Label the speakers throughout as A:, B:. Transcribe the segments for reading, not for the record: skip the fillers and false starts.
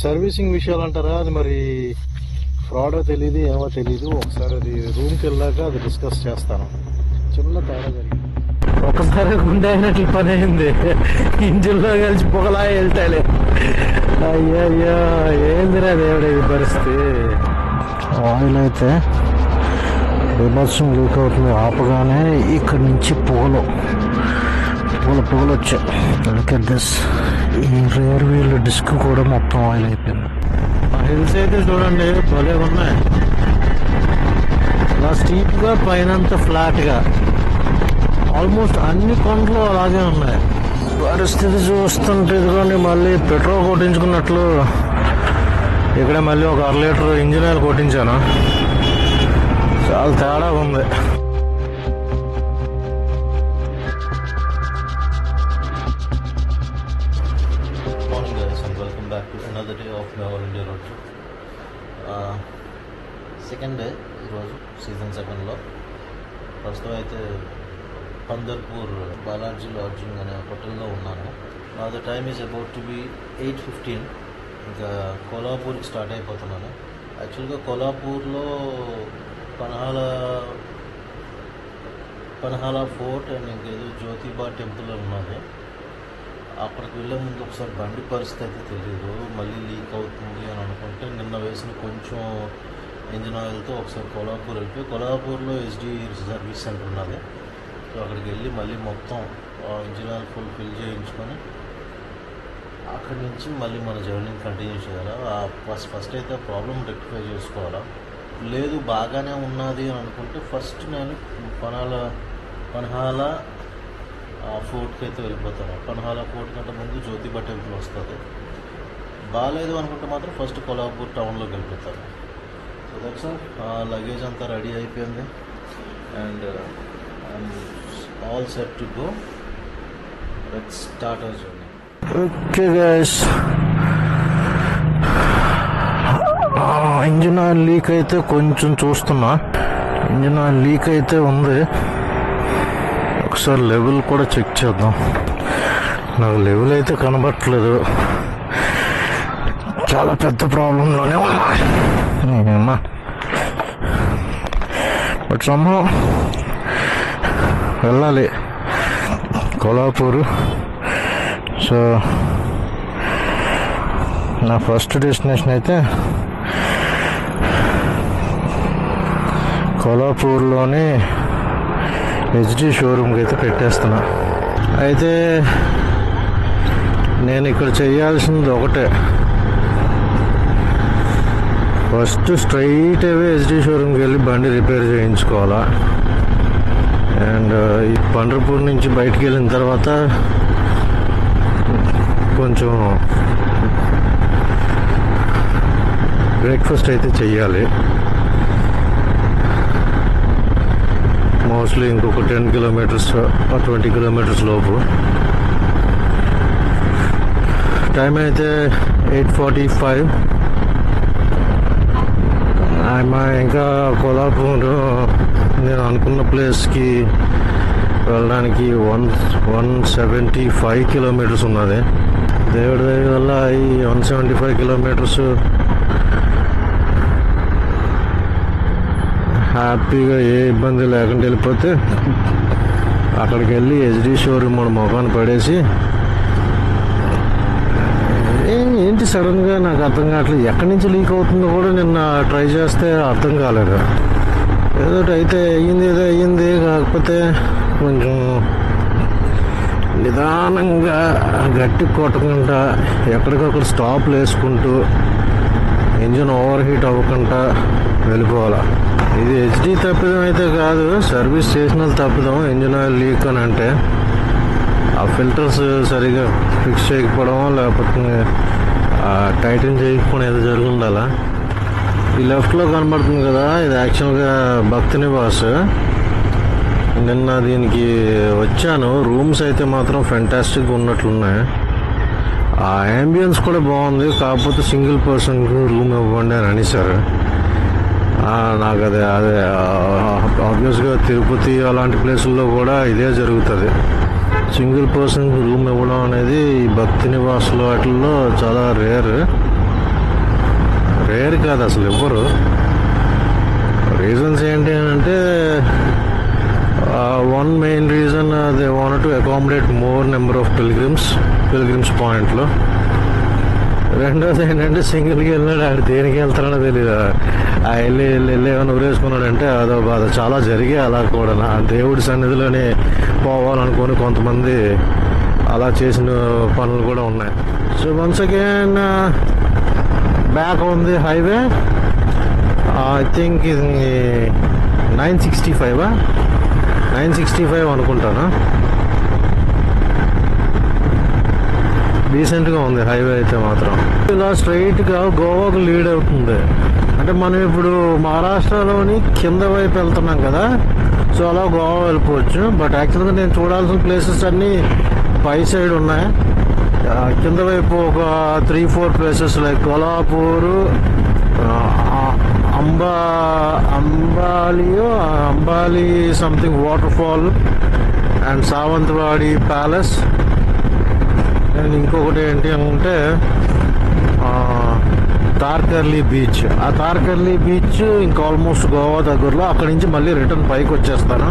A: Servicing విషయాలు అంటారా, అది మరి ఫ్రాడో తెలియదు, ఏమో తెలీదు. ఒకసారి అది రూమ్కి వెళ్ళాక అది డిస్కస్ చేస్తాను. చిన్న తేడా జరిగింది. ఒకసారి గుండె అయినట్లు పని అయింది. ఇంజిన్లో కలిసి పొగలా వెళ్తాలే. అయ్యయ్యో, ఏందిరా దేవుడు ఇది పరిస్థితి. ఆయిల్ అయితే విమర్శం లీక్ అవుతుంది. ఆపగానే ఇక్కడి నుంచి పొగలు వచ్చాయి. ఈ రేర్ వీల్ డిస్క్ కూడా మొత్తం ఆయిల్ అయిపోయింది. ఆ హిల్స్ అయితే చూడండి భలే ఉన్నాయి. అలా స్టీప్గా పైనంత ఫ్లాట్గా, ఆల్మోస్ట్ అన్ని కొండలు అలాగే ఉన్నాయి. పరిస్థితి చూస్తుంటే ఇదిగోండి, మళ్ళీ పెట్రోల్ కొట్టించుకున్నట్లు ఇక్కడ మళ్ళీ ఒక 1/2 లీటర్ ఇంజిన్ ఆయిల్ కొట్టించాను. చాలా తేడా ఉంది. Welcome back to another day of my all India road trip. Second day ఈరోజు సీజన్ 7లో. ప్రస్తుతం అయితే పందర్పూర్ బాలాజీ లాడ్జింగ్ అనే హోటల్లో ఉన్నాను. The time is about to be 8:15. ఇంకా కోల్హాపూర్కి స్టార్ట్ అయిపోతున్నాను. యాక్చువల్గా కోల్హాపూర్లో పన్హాలా ఫోర్ట్ అండ్ ఇంకేదో జ్యోతిబా టెంపుల్ ఉన్నది. అక్కడికి వెళ్ళే ముందు ఒకసారి బండి పరిస్థితి అయితే తెలియదు, మళ్ళీ లీక్ అవుతుంది అని అనుకుంటే నిన్న వేసిన కొంచెం ఇంజిన్ ఆయిల్తో ఒకసారి కోల్హాపూర్ వెళ్ళిపోయి, కోల్హాపూర్లో ఎస్డి సర్వీస్ సెంటర్ ఉన్నది. సో అక్కడికి వెళ్ళి మళ్ళీ మొత్తం ఇంజిన్ ఆయిల్ ఫిల్ చేయించుకొని అక్కడి నుంచి మళ్ళీ మన జర్నీని కంటిన్యూ చేయాలి. ఫస్ట్ అయితే ఆ ప్రాబ్లం రెక్టిఫై చేసుకోవాలా. లేదు బాగానే ఉన్నది అని అనుకుంటే ఫస్ట్ నేను పన్హాలా ఫోర్ట్కి అయితే వెళ్ళిపోతాను. పన్హాలా ఫోర్ట్ కంటే ముందు జ్యోతిబా టెంపుల్ వస్తుంది. బాగాలేదు అనుకుంటే మాత్రం ఫస్ట్ కోల్హాపూర్ టౌన్లోకి వెళ్ళిపోతాను. So that's all. లగేజ్ అంతా రెడీ అయిపోయింది and all set to go. Let's start our journey. Okay guys, engine oil leak అయితే కొంచెం చూస్తున్నా. ఇంజిన్ ఆయిల్ లీక్ అయితే ఉంది. ఒకసారి లెవెల్ కూడా చెక్ చేద్దాం. నాకు లెవెల్ అయితే కనబట్టలేదు. చాలా పెద్ద ప్రాబ్లంలోనే ఉన్నా. బట్ సంహౌ వెళ్ళాలి కోల్హాపూర్. సో నా ఫస్ట్ డెస్టినేషన్ అయితే కోల్హాపూర్లోని హెచ్డి షోరూమ్కి అయితే పెట్టేస్తున్నా. అయితే నేను ఇక్కడ చేయాల్సింది ఒకటే, ఫస్ట్ స్ట్రైట్ అవే హెచ్డి షోరూమ్కి వెళ్ళి బండి రిపేర్ చేయించుకోవాలా. అండ్ ఈ పండర్పూర్ నుంచి బయటికి వెళ్ళిన తర్వాత కొంచెం బ్రేక్ఫాస్ట్ అయితే చెయ్యాలి. మోస్ట్లీ ఇంకొక 10 కిలోమీటర్స్ 20 కిలోమీటర్స్ లోపు. టైం అయితే 8:45. ఇంకా కోల్హాపూర్ నేను అనుకున్న ప్లేస్కి వెళ్ళడానికి 175 కిలోమీటర్స్ ఉన్నది. దేవుడి దయ వల్ల ఈ 175 కిలోమీటర్స్ హ్యాపీగా ఏ ఇబ్బంది లేకుండా వెళ్ళిపోతే అక్కడికి వెళ్ళి హెచ్డి షోరూమ్ మన మొఖాన్ని పడేసి, ఏంటి సడన్గా నాకు అర్థం కావట్లేదు, ఎక్కడి నుంచి లీక్ అవుతుందో కూడా నిన్న ట్రై చేస్తే అర్థం కాలేదు. ఏదో అయితే అయ్యింది. కాకపోతే కొంచెం నిదానంగా గట్టి కొట్టకుండా ఎక్కడికక్కడ స్టాప్లు వేసుకుంటూ ఇంజిన్ ఓవర్ హీట్ అవ్వకుండా వెళ్ళిపోవాలి. ఇది హెచ్డి తప్పిదం అయితే కాదు, సర్వీస్ చేసిన తప్పిదం. ఇంజిన్ ఆయిల్ లీక్ అని అంటే ఆ ఫిల్టర్స్ సరిగా ఫిక్స్ చేయకపోవడం, లేకపోతే టైటన్ చేయకపోవడం ఏదో జరిగి ఉండాలా. ఈ లెఫ్ట్లో కనబడుతుంది కదా, ఇది యాక్చువల్గా భక్తి నివాస్. నిన్న దీనికి వచ్చాను. రూమ్స్ అయితే మాత్రం ఫెంటాస్టిక్గా ఉన్నట్లున్నాయి. ఆ యాంబియన్స్ కూడా బాగుంది. కాకపోతే సింగిల్ పర్సన్కి రూమ్ ఇవ్వండి అని అనేసారు. నాకు అదే ఆబ్వియస్గా తిరుపతి అలాంటి ప్లేసుల్లో కూడా ఇదే జరుగుతుంది. సింగిల్ పర్సన్ రూమ్ ఇవ్వడం అనేది ఈ భక్తి నివాసులు వాటిల్లో చాలా రేర్. కాదు అసలు ఎవ్వరు. రీజన్స్ ఏంటి అంటే one main reason they want to accommodate more number of pilgrims పాయింట్లో. రెండోది ఏంటంటే సింగిల్కి వెళ్ళినాడు, ఆడు దేనికి వెళ్తాడో తెలియదు. ఆ వెళ్ళి ఏమైనా ఊరేసుకున్నాడంటే అదో బాధ. చాలా జరిగే అలా కూడా ఆ దేవుడి సన్నిధిలోనే పోవాలనుకొని కొంతమంది అలా చేసిన పనులు కూడా ఉన్నాయి. So once again back on the highway. I think ఇది 965 అనుకుంటాను. డీసెంట్గా ఉంది హైవే అయితే మాత్రం. ఇలా స్ట్రైట్గా గోవాకు లీడ్ అవుతుంది. అంటే మనం ఇప్పుడు మహారాష్ట్రలోని కింద వైపు వెళ్తున్నాం కదా, సో అలా గోవా వెళ్ళిపోవచ్చు. బట్ యాక్చువల్గా నేను చూడాల్సిన ప్లేసెస్ అన్నీ పై సైడ్ ఉన్నాయి. కింద వైపు ఒక 3-4 places like Kolhapur, Amboli something waterfall and Sawantwadi palace. And ఇంకొకటి ఏంటి అంటే తార్కర్లీ బీచ్. ఆ తార్కర్లీ బీచ్ ఇంకా ఆల్మోస్ట్ గోవా దగ్గరలో. అక్కడి నుంచి మళ్ళీ రిటర్న్ పైకి వచ్చేస్తాను.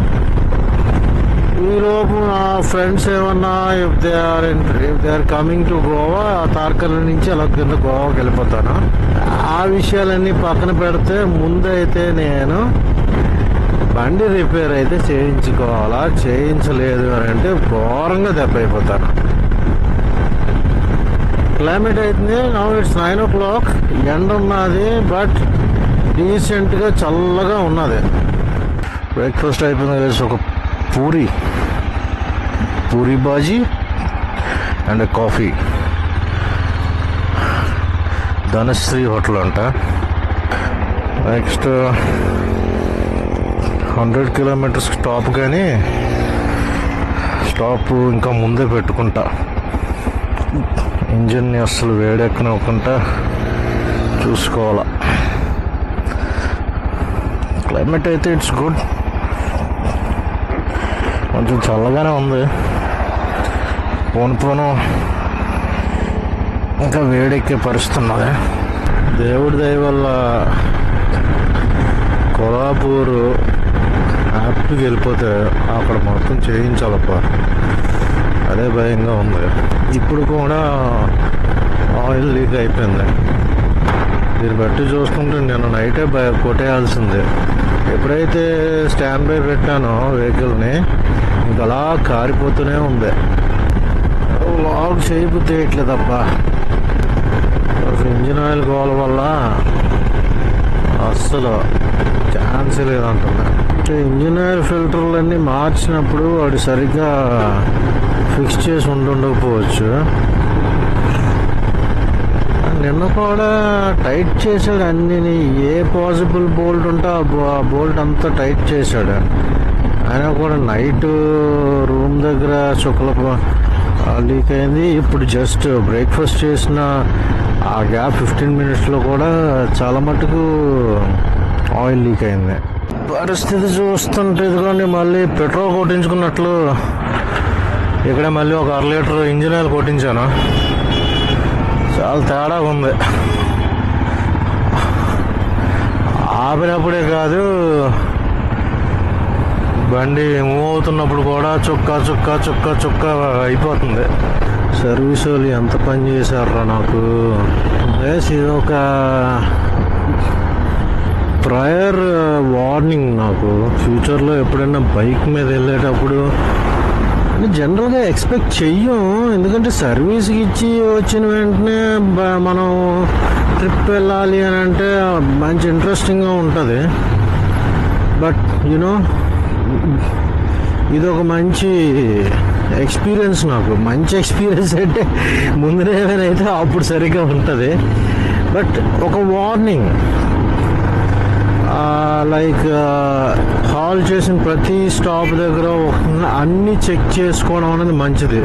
A: ఈలోపు నా ఫ్రెండ్స్ ఏమన్నా if they are coming to Goa, ఆ తార్కర్లీ నుంచి అలా కింద గోవాకి వెళ్ళిపోతాను. ఆ విషయాలన్నీ పక్కన పెడితే ముందైతే నేను బండి రిపేర్ అయితే చేయించుకోవాలా. చేయించలేదు అని అంటే ఘోరంగా దెబ్బ అయిపోతాను. క్లైమేట్ అయితే నౌ ఇట్స్ 9 o'clock. ఎండ ఉన్నది బట్ డీసెంట్గా చల్లగా ఉన్నది. బ్రేక్ఫాస్ట్ అయిపోయింది. ఒక puri bhaji and coffee. Dhanashree hotel అంట. నెక్స్ట్ 100 kilometers స్టాప్, కానీ స్టాప్ ఇంకా ముందే పెట్టుకుంటా. ఇంజిన్ని అస్సలు వేడెక్కనివ్వకుండా చూసుకోవాలా. క్లైమేట్ అయితే ఇట్స్ గుడ్. కొంచెం చల్లగానే ఉంది. పోను ఇంకా వేడెక్కే పరిస్థితి ఉన్నది. దేవుడి దయ వల్ల కొల్హాపూర్ హ్యాపీకి వెళ్ళిపోతే అక్కడ మొత్తం చేయించాలప్ప. అదే భయంగా ఉంది. ఇప్పుడు కూడా ఆయిల్ లీక్ అయిపోయింది. దీన్ని బట్టి చూసుకుంటే నేను నైటే కొట్టేయాల్సిందే. ఎప్పుడైతే స్టాండ్ బై పెట్టానో వెహికల్ని ఇంకా అలా కారిపోతూనే ఉంది. లాగ్ షేప్ తీయట్లేదబ్బా. ఇంజిన్ ఆయిల్ గోల వల్ల అస్సలు ఛాన్సే లేదంటున్నా. ఇంజిన్ ఆయిల్ ఫిల్టర్లన్నీ మార్చినప్పుడు వాడు సరిగ్గా ఫిక్స్ చేసి ఉండకపోవచ్చు. నిన్న కూడా టైట్ చేశాడు అన్ని. ఏ పాసిబుల్ బోల్ట్ ఉంటే ఆ బోల్ట్ అంతా టైట్ చేశాడు. అయినా కూడా నైట్ రూమ్ దగ్గర చుక్కల లీక్ అయింది. ఇప్పుడు జస్ట్ బ్రేక్ఫాస్ట్ చేసిన ఆ గ్యాప్ 15 minutesలో కూడా చాలా మటుకు ఆయిల్ లీక్ అయింది. పరిస్థితి చూస్తుంటే ఇదిగోండి మళ్ళీ పెట్రోల్ కొట్టించుకున్నట్లు ఇక్కడ మళ్ళీ ఒక 1/2 లీటర్ ఇంజిన్ ఆయిల్ కొట్టించాను. చాలా తేడా ఉంది. ఆపినప్పుడే కాదు, బండి మూవ్ అవుతున్నప్పుడు కూడా చుక్క అయిపోతుంది. సర్వీస్ వాళ్ళు ఎంత పని చేశారా నాకు. ఇది ఒక ప్రయర్ వార్నింగ్ నాకు. ఫ్యూచర్లో ఎప్పుడైనా బైక్ మీద వెళ్ళేటప్పుడు జనరల్గా ఎక్స్పెక్ట్ చెయ్యం. ఎందుకంటే సర్వీస్కి ఇచ్చి వచ్చిన వెంటనే మనం ట్రిప్ వెళ్ళాలి అని అంటే మంచి ఇంట్రెస్టింగ్గా ఉంటుంది. బట్ యూనో ఇది ఒక మంచి ఎక్స్పీరియన్స్ నాకు. మంచి ఎక్స్పీరియన్స్ అంటే ముందునే ఏమైనా అప్పుడు సరిగ్గా ఉంటుంది. బట్ ఒక వార్నింగ్ లైక్ హాల్ చేసిన ప్రతి స్టాప్ దగ్గర అన్నీ చెక్ చేసుకోవడం అనేది మంచిది.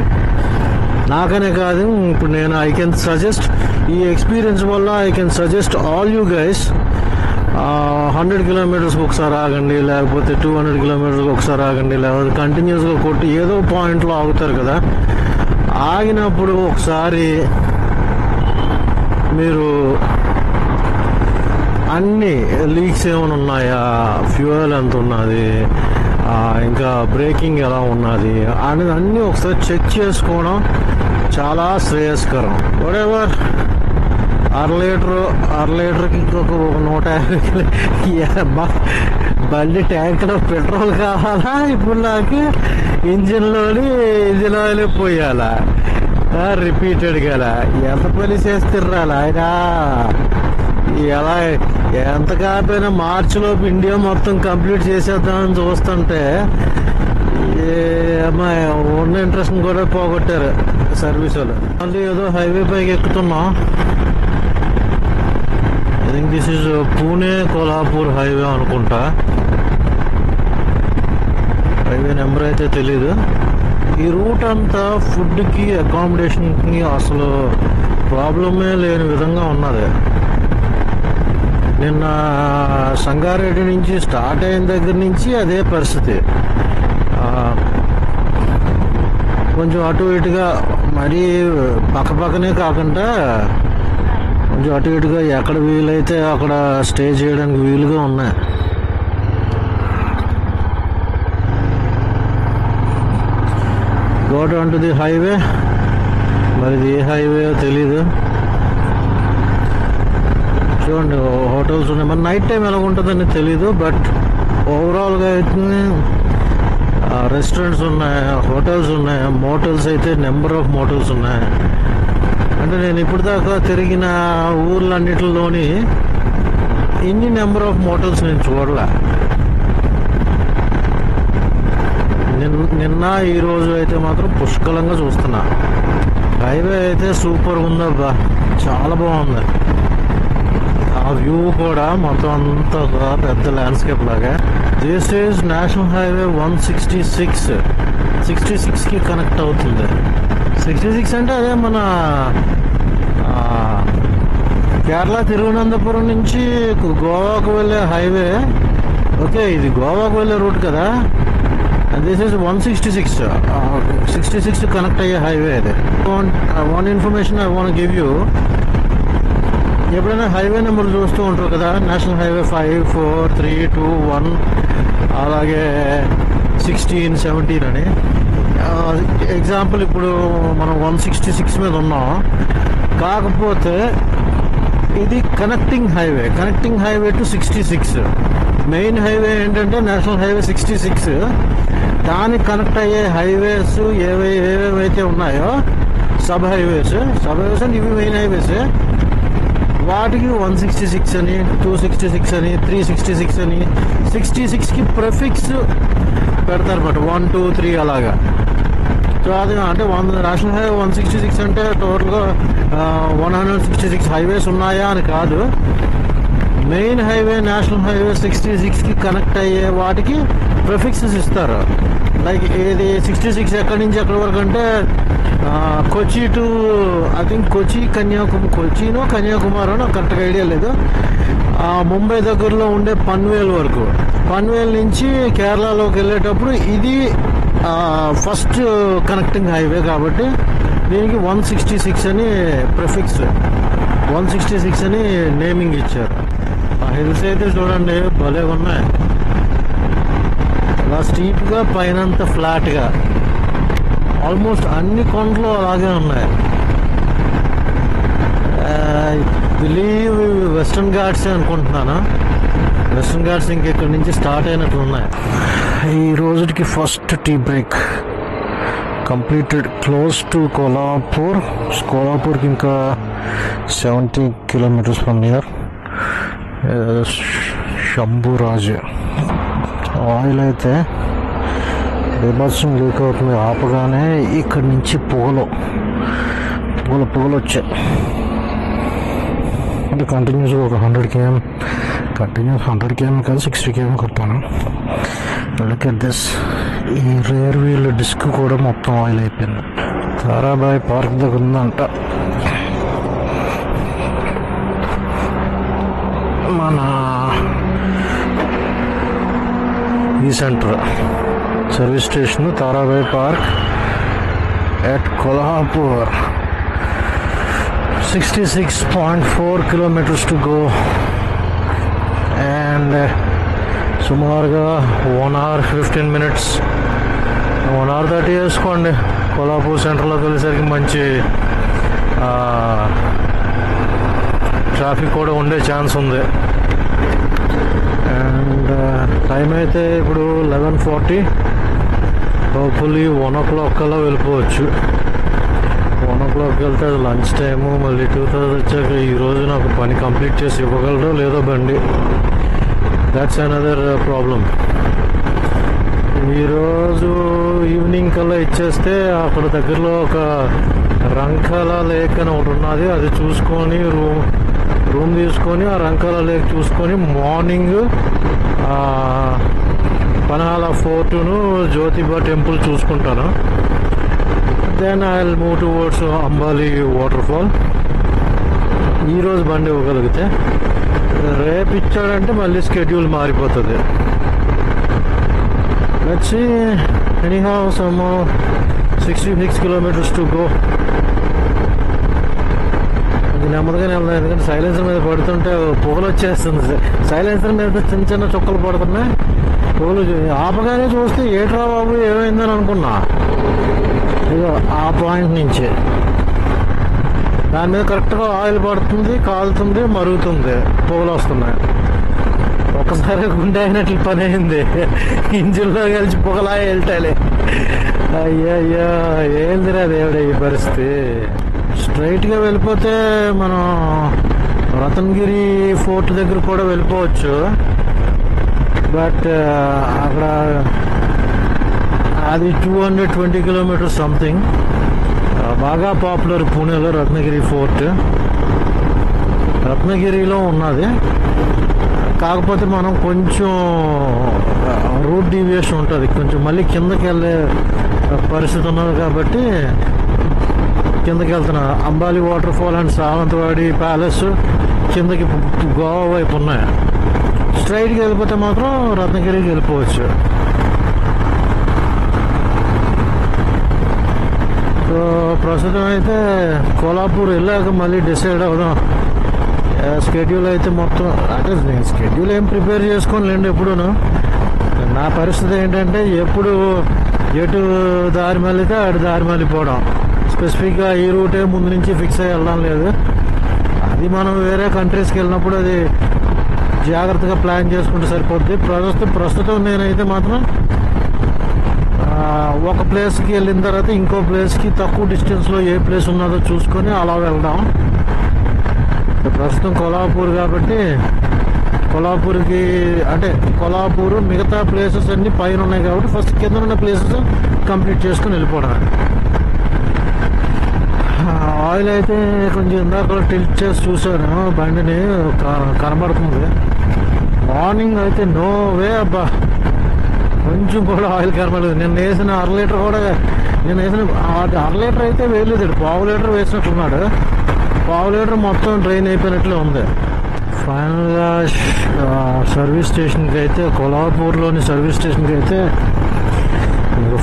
A: నాకనే కాదు, ఇప్పుడు నేను ఐ కెన్ సజెస్ట్, ఈ ఎక్స్పీరియన్స్ వల్ల I can suggest all you guys 100 kilometers ఒకసారి ఆగండి, లేకపోతే 200 kilometers ఒకసారి ఆగండి, లేకపోతే కంటిన్యూస్గా కొట్టి ఏదో పాయింట్లో ఆగుతారు కదా. ఆగినప్పుడు ఒకసారి మీరు అన్నీ లీక్స్ ఏమైనా ఉన్నాయా, ఫ్యూయల్ ఎంత ఉన్నది, ఇంకా బ్రేకింగ్ ఎలా ఉన్నది అనేది అన్నీ ఒకసారి చెక్ చేసుకోవడం చాలా శ్రేయస్కరం. వాటెవర్ అర లీటర్కి ఇంకొక 150 బండి ట్యాంకర్ పెట్రోల్ కావాలా, ఇప్పుడు నాకు ఇంజిన్ ఆయిల్ పోయాలా రిపీటెడ్ కదా. ఎంత పని చేస్తుర్రాలా ఆయన. ఎలా ఎంత కాకపోయినా మార్చిలోపు ఇండియా మొత్తం కంప్లీట్ చేసేద్దామని చూస్తుంటే అమ్మాయి ఉన్న ఇంట్రెస్ట్ కూడా పోగొట్టారు సర్వీస్ వాళ్ళు. మళ్ళీ ఏదో హైవే పైకి ఎక్కుతున్నాం. I think this is Pune Kolhapur highway అనుకుంటా. హైవే నెంబర్ అయితే తెలీదు. ఈ రూట్ అంతా ఫుడ్కి అకామిడేషన్కి అసలు ప్రాబ్లమే లేని విధంగా ఉన్నది. నిన్న సంగారెడ్డి నుంచి స్టార్ట్ అయిన దగ్గర నుంచి అదే పరిస్థితి. కొంచెం అటు ఇటుగా మరీ పక్కనే కాకుండా కొంచెం అటు ఇటుగా ఎక్కడ వీలైతే అక్కడ స్టే చేయడానికి వీలుగా ఉన్నాయి. Got on to the highway. మరి ఇది ఏ హైవే తెలీదు. చూడండి హోటల్స్ ఉన్నాయి. మరి నైట్ టైం ఎలా ఉంటుందని తెలీదు. బట్ ఓవరాల్గా అయితే రెస్టారెంట్స్ ఉన్నాయి, హోటల్స్ ఉన్నాయి, మోటల్స్ అయితే నెంబర్ ఆఫ్ మోటల్స్ ఉన్నాయి. అంటే నేను ఇప్పుడు దాకా తిరిగిన ఊర్లన్నిటిలోని ఇన్ని నెంబర్ ఆఫ్ మోటల్స్ నేను చూడలే. నిన్న ఈరోజు అయితే మాత్రం పుష్కలంగా చూస్తున్నా. హైవే అయితే సూపర్ ఉందబ్బా, చాలా బాగుంది. ఆ వ్యూ కూడా మొత్తం అంతా పెద్ద ల్యాండ్స్కేప్ లాగా. దిస్ ఈజ్ నేషనల్ హైవే 166కి కనెక్ట్ అవుతుంది. 66 అంటే అదే మన కేరళ తిరువనంతపురం నుంచి గోవాకు వెళ్ళే హైవే. ఓకే, ఇది గోవాకు వెళ్ళే రూట్ కదా. దిస్ ఈజ్ 166 కనెక్ట్ అయ్యే హైవే. అది one information I want give you. ఎప్పుడైనా హైవే నెంబర్ చూస్తూ ఉంటారు కదా, నేషనల్ హైవే 5, 4, 3, 2, 1 అలాగే 16, 17 అని. ఎగ్జాంపుల్ ఇప్పుడు మనం 166 మీద ఉన్నాం. కాకపోతే ఇది connecting highway to 66. Main highway ఏంటంటే నేషనల్ హైవే 66. దానికి కనెక్ట్ అయ్యే హైవేస్ ఏవేవైతే ఉన్నాయో సబ్ హైవేస్ అంటే ఇవి మెయిన్ హైవేస్. వాటికి 166 అని, 266 అని, 366 అని, 66కి ప్రిఫిక్స్ పెడతారు అన్నమాట. 1, 2, 3 అలాగా. సో అది అంటే నేషనల్ హైవే 166 అంటే టోటల్గా 166 హైవేస్ ఉన్నాయా అని కాదు. మెయిన్ హైవే నేషనల్ హైవే 66కి కనెక్ట్ అయ్యే వాటికి ప్రిఫిక్సెస్ ఇస్తారు. లైక్ ఇది 66 ఎక్కడి నుంచి ఎక్కడి వరకు అంటే కొచ్చి టు ఐ థింక్ కొచ్చినో కన్యాకుమారి నాకు కరెక్ట్గా ఐడియా లేదు. ముంబై దగ్గరలో ఉండే పన్వేల్ వరకు. పన్వేల్ నుంచి కేరళలోకి వెళ్ళేటప్పుడు ఇది ఫస్ట్ కనెక్టింగ్ హైవే కాబట్టి దీనికి 166 అని ప్రిఫిక్స్, 166 అని నేమింగ్ ఇచ్చారు. హిల్స్ అయితే చూడండి భలే ఉన్నాయి. అలా స్టీప్గా పైనంత ఫ్లాట్గా. ఆల్మోస్ట్ అన్ని కొండలు అలాగే ఉన్నాయి. బిలీవ్ వెస్టర్న్ ఘాట్స్ అనుకుంటున్నాను. వెస్టర్న్ ఘాట్స్ ఇంకెక్కడి నుంచి స్టార్ట్ అయినట్లు ఉన్నాయి. ఈ రోజుకి first tea break completed close to కోల్హాపూర్కి ఇంకా 70 kilometers from here. Shambhuraj oil అయితే బీభత్సం లీక్ అవుతుంది. ఆపగానే ఇక్కడి నుంచి పొగలు వచ్చాయి. అంటే కంటిన్యూస్గా ఒక 100 km కాదు 60 km కొట్టాను. Look at this. ఈ రేర్ వీల్ డిస్క్ కూడా మొత్తం ఆయిల్ అయిపోయింది. తారాబాయి పార్క్ దగ్గర ఉందంట మన ఈ centre service station. Tarabai park at Kolhapur. 66.4 kilometers to go. And సుమారుగా 1 hour 15 minutes 1 hour 30 వేసుకోండి. కొల్హాపూర్ సెంటర్లోకి వెళ్ళేసరికి మంచి ట్రాఫిక్ కూడా ఉండే ఛాన్స్ ఉంది. అండ్ టైం అయితే ఇప్పుడు 11:40. హోప్ఫుల్లీ 1 o'clock కల్లా వెళ్ళిపోవచ్చు. 1 o'clock వెళ్తే అది లంచ్ టైము. మళ్ళీ 2:30 వచ్చాక ఈరోజు నాకు పని కంప్లీట్ చేసి ఇవ్వగలరో లేదో బండి. That's another problem. ఈరోజు ఈవినింగ్ కల్లా ఇచ్చేస్తే అక్కడ దగ్గరలో ఒక రంకాల లేక్ అని ఒకటి ఉన్నది. అది చూసుకొని రూమ్ తీసుకొని ఆ రంకాల లేక్ చూసుకొని మార్నింగ్ పనహాల ఫోర్టును జ్యోతిబా టెంపుల్ చూసుకుంటాను. Then I will move towards Amboli waterfall. ఈరోజు బండి ఇవ్వగలిగితే, రేపు ఇచ్చాడంటే మళ్ళీ స్కెడ్యూల్ మారిపోతుంది. Let's see. Anyhow some 66 kilometers to go. అది నెమ్మదిగానే వెళ్దాం, ఎందుకంటే సైలెన్సర్ మీద పడుతుంటే పొగలు వచ్చేస్తుంది. సైలెన్సర్ మీద చిన్న చిన్న చుక్కలు పడుతున్నాయి. పొగలు ఆపగానే చూస్తే ఏట్రా బాబు ఏమైందని అనుకున్నా. ఇదో ఆ పాయింట్ నుంచి దాని మీద కరెక్ట్గా ఆయిల్ పడుతుంది, కాలుతుంది, మరుగుతుంది, పొగలు వస్తున్నాయి. ఒకసారి గుండె అయినట్లు పని అయింది. ఇంజిన్లో కలిసి పొగలా వెళ్తాలే. అయ్యయ్యా ఏందిరా దేవుడే ఈ పరిస్థితి. స్ట్రైట్గా వెళ్ళిపోతే మనం రతన్గిరి ఫోర్ట్ దగ్గర కూడా వెళ్ళిపోవచ్చు. బట్ అక్కడ అది 220 kilometers సంథింగ్. బాగా పాపులర్ పూణేలో రత్నగిరి ఫోర్ట్. రత్నగిరిలో ఉన్నది. కాకపోతే మనం కొంచెం రూట్ డీవియేషన్ ఉంటుంది, కొంచెం మళ్ళీ కిందకి వెళ్ళే పరిస్థితి ఉన్నది. కాబట్టి కిందకి వెళ్తున్నా. Ambali waterfall and Sawantwadi palace కిందకి గోవా వైపు ఉన్నాయి. స్ట్రైట్గా వెళ్ళిపోతే మాత్రం రత్నగిరికి వెళ్ళిపోవచ్చు. సో ప్రస్తుతం అయితే కొల్హాపూర్ వెళ్ళాక మళ్ళీ డిసైడ్ అవుదాం. స్కెడ్యూల్ అయితే మొత్తం అంటే నేను స్కెడ్యూల్ ఏం ప్రిపేర్ చేసుకోలేండి ఎప్పుడూను. నా పరిస్థితి ఏంటంటే ఎప్పుడు ఎటు దారి మళ్ళితే అటు దారి మళ్ళిపోవడం. స్పెసిఫిక్గా ఈ రూటే ముందు నుంచి ఫిక్స్ అయ్యి వెళ్ళడం లేదు. అది మనం వేరే కంట్రీస్కి వెళ్ళినప్పుడు అది జాగ్రత్తగా ప్లాన్ చేసుకుంటే సరిపోద్ది. ప్రస్తుతం నేనైతే మాత్రం ఒక ప్లేస్కి వెళ్ళిన తర్వాత ఇంకో ప్లేస్కి తక్కువ డిస్టెన్స్లో ఏ ప్లేస్ ఉన్నదో చూసుకొని అలా వెళ్దాం. ప్రస్తుతం కొల్హాపూర్ కాబట్టి కొల్హాపూర్కి అంటే కొల్హాపూర్ మిగతా ప్లేసెస్ అన్నీ పైన ఉన్నాయి కాబట్టి ఫస్ట్ కింద ఉన్న ప్లేసెస్ కంప్లీట్ చేసుకుని వెళ్ళిపోవడం. ఆయిల్ అయితే కొంచెం ఇందాక టిల్ట్ చేసి చూశాను, బండిని కనబడుతుంది. మార్నింగ్ అయితే నో వే అబ్బా, కొంచెం కూడా ఆయిల్ కనబడలేదు. నేను వేసిన 1/2 లీటర్ కూడా, నేను వేసిన 1/2 లీటర్ అయితే వేయలేదు, 1/2 లీటర్ వేసినట్టున్నాడు. 1/2 లీటర్ మొత్తం డ్రైన్ అయిపోయినట్లే ఉంది. ఫైనల్గా సర్వీస్ స్టేషన్కి అయితే కొల్హాపూర్లోని సర్వీస్ స్టేషన్కి అయితే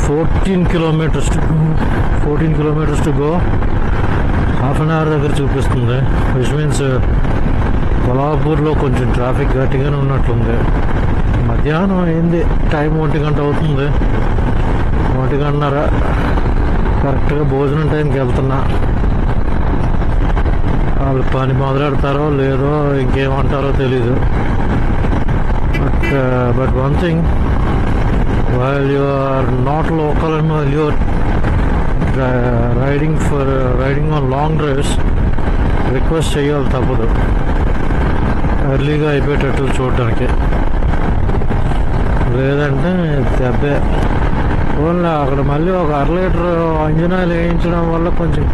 A: 14 kilometers to go. Half an hour దగ్గర చూపిస్తుంది. విచ్ మీన్స్ కొల్హాపూర్లో కొంచెం ట్రాఫిక్ గట్టిగానే ఉన్నట్లుంది. మధ్యాహ్నం అయింది, టైం 1 గంట అవుతుంది. 1 గంటన్నర కరెక్ట్గా భోజనం టైంకి వెళ్తున్నా. వాళ్ళు పని మొదలెడతారో లేదో ఇంకేమంటారో తెలీదు. But one thing, while you are not local and while you are riding on long drives, request చేయాలి తప్పదు ఎర్లీగా అయిపోయేటట్టు చూడడానికి. లేదంటే దెబ్బే. ఓన్లీ అక్కడ మళ్ళీ ఒక 1/2 లీటర్ ఇంజిన్ ఆయిల్ వేయించడం వల్ల కొంచెం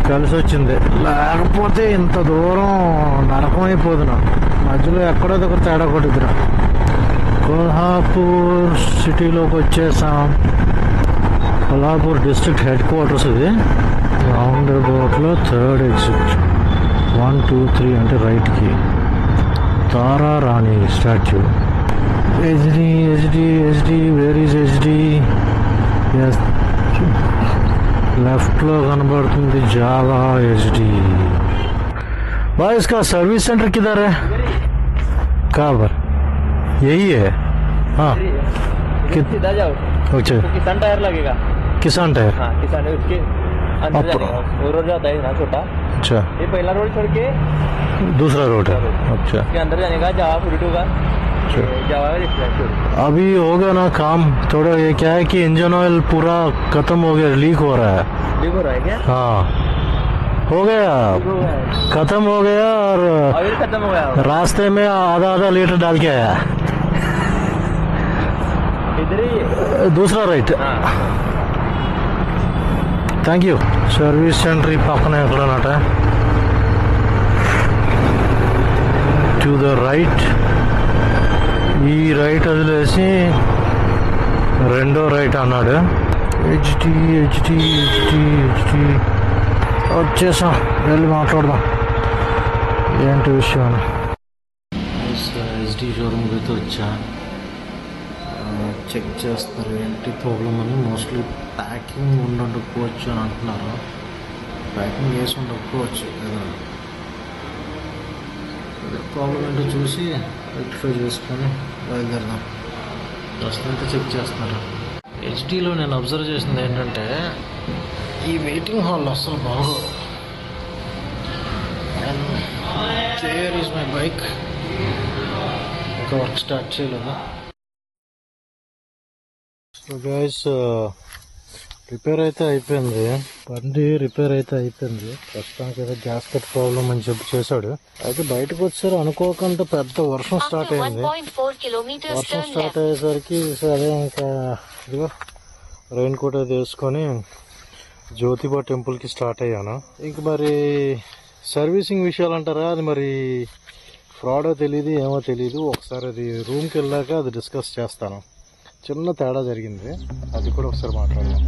A: కలిసి వచ్చింది. లేకపోతే ఇంత దూరం నరకం అయిపోతున్నా. మధ్యలో ఎక్కడో దగ్గర తేడా కొట్టిద్దిరా. కొల్హాపూర్ సిటీలోకి వచ్చేసాం. కొల్హాపూర్ డిస్ట్రిక్ట్ హెడ్ క్వార్టర్స్ ఇది. రౌండ్ అబౌట్లో 3rd exit. 1, 2, 3 అంటే రైట్కి తారా రాణి స్టాచ్యూ. HD where is HD? Yes, లెఫ్ట్లో కనబడుతుంది జావా హెచ్డి. బాయ్ ఇస్కా సర్వీస్ సెంటర్ కిధర్ హై? कहाँ पर यही है? हाँ
B: सीधा जाओ
A: अच्छा
B: तो किसान टायर लगेगा।
A: किसान टायर
B: हाँ किसान है, उसके अंदर जाने का वो रोड जाता है ना छोटा,
A: अच्छा
B: ये पहला रोड छोड़ के
A: दूसरा रोड है अच्छा
B: उसके अंदर जाने का जावा फ्रूट होगा, जावा का रेस्टोरेंट।
A: अभी होगा ना काम थोड़ा ये क्या है कि इंजन ऑयल पूरा खत्म हो गया लीक हो रहा है
B: लीक हो रहा है क्या?
A: हाँ हो गया खत्म हो गया और
B: ऑयल खत्म हो गया
A: रास्ते में आधा लीटर डाल के आया
B: इधर ही है।
A: दूसरा राइट
B: हाँ
A: థ్యాంక్ యూ సర్వీస్ సెంటర్ ఈ పక్కన ఎక్కడనట టు ద రైట్ ఈ రైట్ వదిలేసి రెండో రైట్ అన్నాడు హెచ్డి వచ్చేసాం వెళ్ళి మాట్లాడదాం ఏంటి విషయం అని హెచ్డి షోరూమ్కి అయితే వచ్చా చెక్ చేస్తారు ఏంటి ప్రాబ్లం అని మోస్ట్లీ ప్యాకింగ్ ఉండకపోవచ్చు అని అంటున్నారు ప్యాకింగ్ వేసి ఉండకపోవచ్చు ప్రాబ్లం ఏంటో చూసి రెక్టిఫై చేసుకొని బయలుదేరదాం ప్రస్తుతం అయితే చెక్ చేస్తున్నారు హెచ్డీలో నేను అబ్జర్వ్ చేసింది ఏంటంటే ఈ వెయిటింగ్ హాల్ అస్సలు బాగోదు and there is my bike ఇంకా వర్క్ స్టార్ట్ చేయలేదు సో గైస్ రిపేర్ అయితే అయిపోయింది బండి రిపేర్ అయితే అయిపోయింది ప్రస్తుతానికి ఏదో గ్యాస్ కట్ ప్రాబ్లం అని చెప్పి చేశాడు అయితే బయటకు వచ్చారు అనుకోకుండా పెద్ద వర్షం స్టార్ట్ అయింది వర్షం స్టార్ట్ అయ్యేసరికి సరే ఇంకా ఇదిగో రెయిన్ కోట్ అది వేసుకొని జ్యోతిబా టెంపుల్కి స్టార్ట్ అయ్యాను ఇంక మరి సర్వీసింగ్ విషయాలు అంటారా అది మరి ఫ్రాడో తెలియదు ఏమో తెలియదు ఒకసారి అది రూమ్కి వెళ్ళాక అది డిస్కస్ చేస్తాను చిన్న తేడా జరిగింది అది కూడా ఒకసారి మాట్లాడదాం